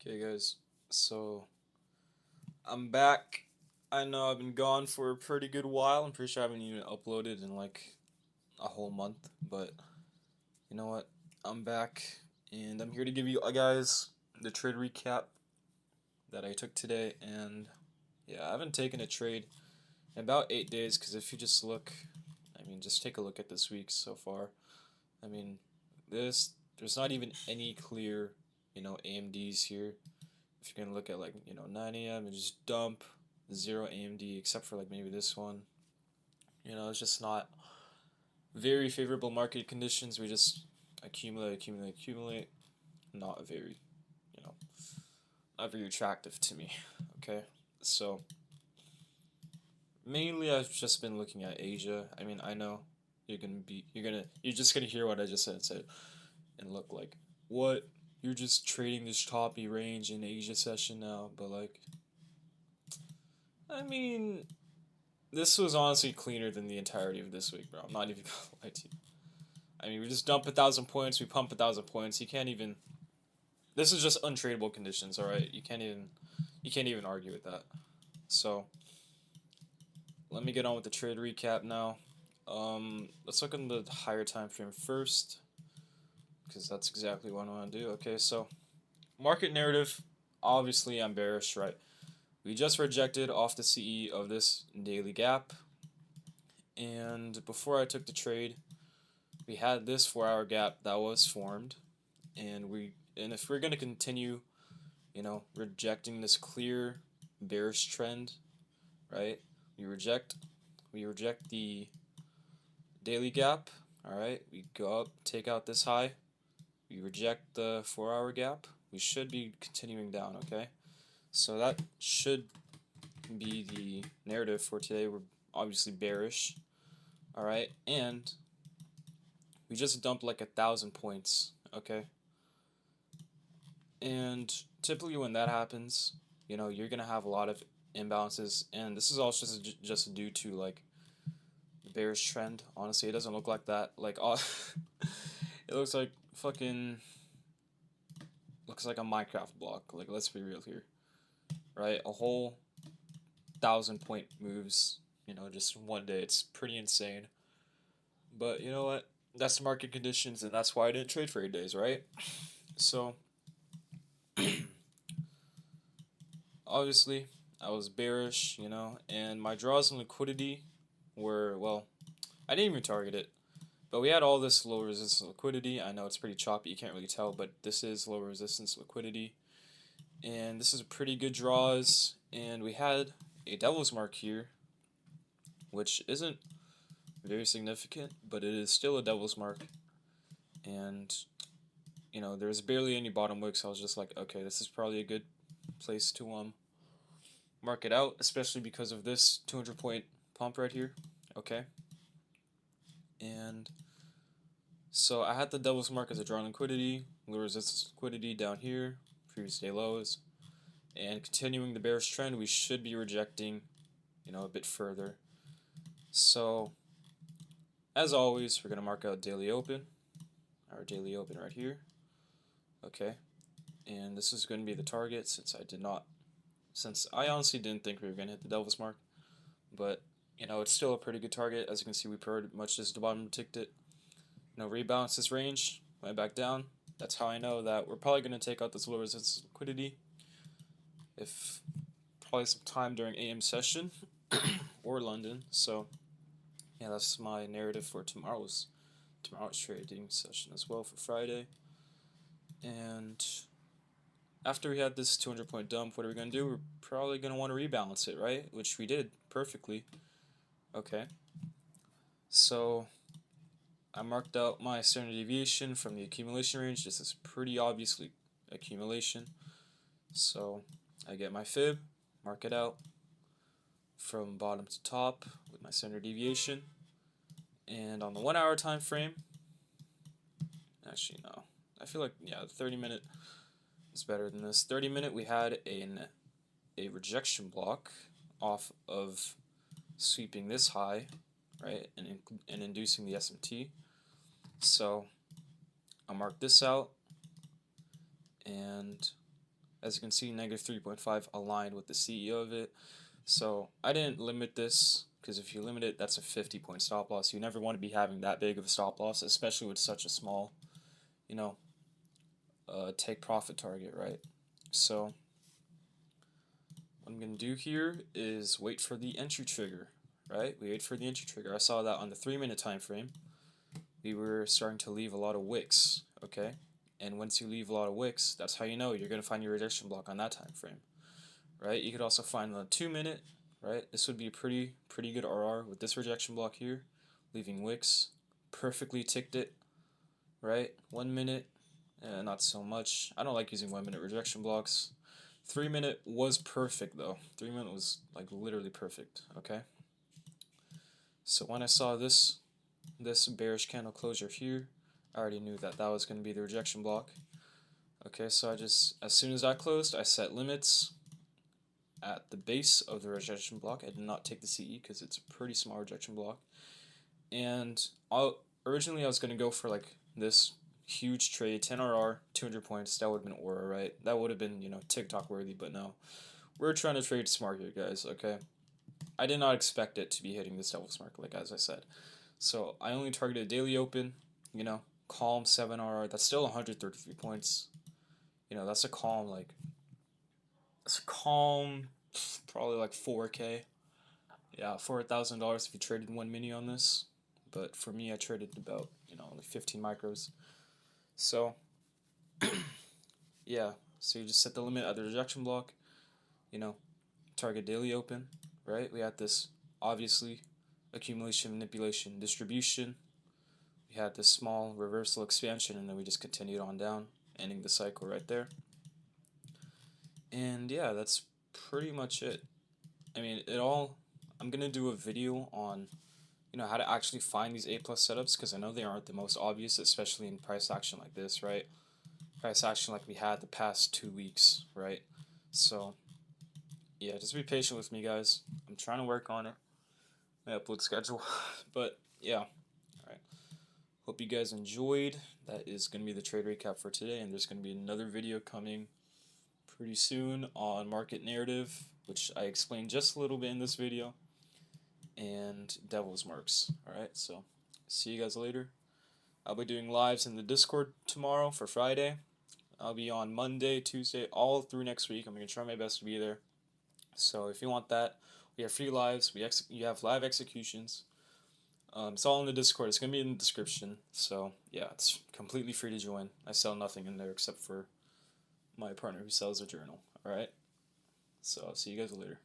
Okay, guys, so I'm back. I know I've been gone for a pretty good while. I'm pretty sure I haven't even uploaded in like a whole month, but you know what? I'm back and I'm here to give you guys the trade recap that I took today. And yeah, I haven't taken a trade in about 8 days because if you just look, just take a look at this week so far. I mean, there's not even any clear, AMDs here. If you're gonna look at 9 a.m. and just dump zero AMD except for like maybe this one. It's just not very favorable market conditions. We just accumulate. Not very, you know, not very attractive to me. Okay, so mainly I've just been looking at Asia. I mean, I know you're just gonna hear what I just said and look like what you're just trading this choppy range in Asia session now, but like I mean, this was honestly cleaner than the entirety of this week, bro. I'm not even gonna lie to you. I mean, we just dump 1,000 points, we pump 1,000 points. You can't even. This is just untradeable conditions, all right. You can't even argue with that. So let me get on with the trade recap now. Let's look on the higher time frame first, because that's exactly what I want to do. Okay, so market narrative. Obviously, I'm bearish, right? We just rejected off the CE of this daily gap, and before I took the trade, we had this 4-hour gap that was formed, and if we're gonna continue, rejecting this clear bearish trend, right? We reject the daily gap. All right, we go up, take out this high. We reject the 4-hour gap. We should be continuing down. Okay, so that should be the narrative for today. We're obviously bearish. All right, and we just dumped like 1,000 points. Okay, and typically when that happens, you're gonna have a lot of imbalances, and this is also just due to like the bearish trend. Honestly, it doesn't look like that. Like, it looks like looks like a Minecraft block. Like, let's be real here, right? A whole 1,000 point moves, just one day. It's pretty insane. But you know what? That's the market conditions, and that's why I didn't trade for 8 days, right? So obviously, I was bearish, and my draws and liquidity were, well, I didn't even target it. But we had all this low resistance liquidity. I know it's pretty choppy, you can't really tell, but this is low resistance liquidity. And this is pretty good draws. And we had a devil's mark here, which isn't very significant, but it is still a devil's mark. And, there's barely any bottom wick, so I was just like, okay, this is probably a good place to mark it out, especially because of this 200-point pump right here. Okay. And so I had the devil's mark as a drawn liquidity, low resistance liquidity down here, previous day lows, and continuing the bearish trend, we should be rejecting, a bit further. So as always, we're gonna mark out daily open, our daily open right here. Okay, and this is going to be the target since I honestly didn't think we were gonna hit the devil's mark, but it's still a pretty good target. As you can see, we pretty much just bottom ticked it. Rebalance this range, went back down. That's how I know that we're probably going to take out this low resistance liquidity if probably some time during AM session or London. So yeah, that's my narrative for tomorrow's trading session as well for Friday. And after we had this 200-point dump, what are we going to do? We're probably going to want to rebalance it, right? Which we did perfectly. Okay, so I marked out my standard deviation from the accumulation range. This is pretty obviously accumulation. So I get my fib, mark it out from bottom to top with my standard deviation. And on the 1-hour time frame, actually no, I feel like, yeah, the 30-minute is better than this. 30-minute, we had a rejection block off of sweeping this high, right, and inducing the SMT. So I'll mark this out, and As you can see, negative 3.5 aligned with the CEO of it. So I didn't limit this, because if you limit it, that's a 50-point stop loss. You never want to be having that big of a stop loss, especially with such a small, you know, take profit target, right? So what I'm going to do here is wait for the entry trigger, right? We wait for the entry trigger. I saw that on the 3-minute time frame. We were starting to leave a lot of wicks, okay? And once you leave a lot of wicks, that's how you know you're going to find your rejection block on that time frame, right? You could also find the 2-minute, right? This would be a pretty good RR with this rejection block here, leaving wicks, perfectly ticked it, right? 1 minute, not so much. I don't like using 1-minute rejection blocks. 3-minute was perfect though. 3-minute was like literally perfect, okay? So when I saw this bearish candle closure here, I already knew that that was going to be the rejection block. Okay, so I just, as soon as I closed, I set limits at the base of the rejection block. I did not take the CE because it's a pretty small rejection block. And originally I was going to go for like this huge trade, 10 RR, 200 points. That would have been aura, right? That would have been, you know, TikTok worthy, but no. We're trying to trade smart here, guys, okay? I did not expect it to be hitting this devil's mark, like as I said. So I only targeted daily open, you know, calm 7 RR. That's still 133 points. You know, that's a calm, like, it's a calm, probably like 4K. Yeah, $4,000 if you traded 1 mini on this. But for me, I traded about, you know, like 15 micros. So, yeah, so you just set the limit at the rejection block, you know, target daily open, right? We had this, obviously, accumulation, manipulation, distribution. We had this small reversal expansion, and then we just continued on down, ending the cycle right there. And yeah, that's pretty much it. I mean, I'm going to do a video on, you know, how to actually find these A+ setups, because I know they aren't the most obvious, especially in price action like this, right? Price action like we had the past 2 weeks, right? So, yeah, just be patient with me, guys. I'm trying to work on it, my upload schedule, but yeah. Alright, hope you guys enjoyed. That is going to be the trade recap for today, and there's going to be another video coming pretty soon on market narrative, which I explained just a little bit in this video, and devil's marks. Alright, so see you guys later. I'll be doing lives in the Discord tomorrow for Friday. I'll be on Monday, Tuesday, all through next week. I'm going to try my best to be there. So if you want that, we have free lives. You have live executions. It's all in the Discord. It's going to be in the description. So yeah, it's completely free to join. I sell nothing in there except for my partner who sells a journal. Alright? So I'll see you guys later.